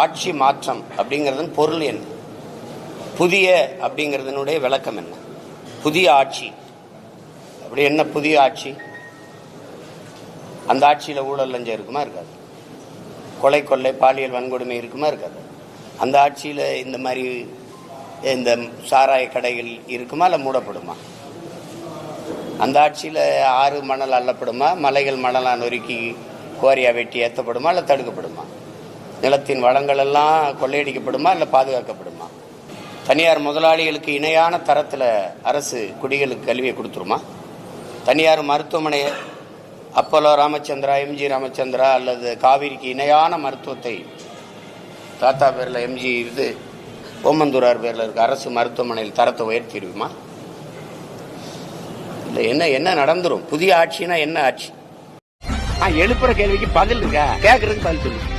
ஆட்சி மாற்றம் அப்படிங்கிறதன் பொருள் என்ன? புதிய அப்படிங்கிறதனுடைய விளக்கம் என்ன? புதிய ஆட்சி அப்படி என்ன? புதிய ஆட்சி, அந்த ஆட்சியில் ஊழல் லஞ்சம் இருக்குமா? இருக்காது. கொலை கொள்ளை பாலியல் வன்கொடுமை இருக்குமா? இருக்காது. அந்த ஆட்சியில் இந்த மாதிரி இந்த சாராய கடைகள் இருக்குமா? இல்லை மூடப்படுமா? அந்த ஆட்சியில் ஆறு மணல் அள்ளப்படுமா? மலைகள் மணலாக நொறுக்கி கோரியா வெட்டி ஏற்றப்படுமா? இல்லை தடுக்கப்படுமா? நிலத்தின் வளங்கள் எல்லாம் கொள்ளையடிக்கப்படுமா? இல்லை பாதுகாக்கப்படுமா? தனியார் முதலாளிகளுக்கு இணையான தரத்தில் அரசு குடிகளுக்கு கல்வியை கொடுத்துருமா? தனியார் மருத்துவமனை அப்போலோ ராமச்சந்திரா, எம்ஜி ராமச்சந்திரா அல்லது காவிரிக்கு இணையான மருத்துவத்தை தாத்தா பேரில் எம்ஜி ஓமந்தூரார் பேரில் இருக்க அரசு மருத்துவமனையில் தரத்தை உயர்த்திடுமா? இல்லை. என்ன நடந்துரும்? புதிய ஆட்சினா என்ன ஆட்சி? எழுப்புற கேள்விக்கு பதில் இருக்கா? கேட்கறதுக்கு பதில் சொல்லு.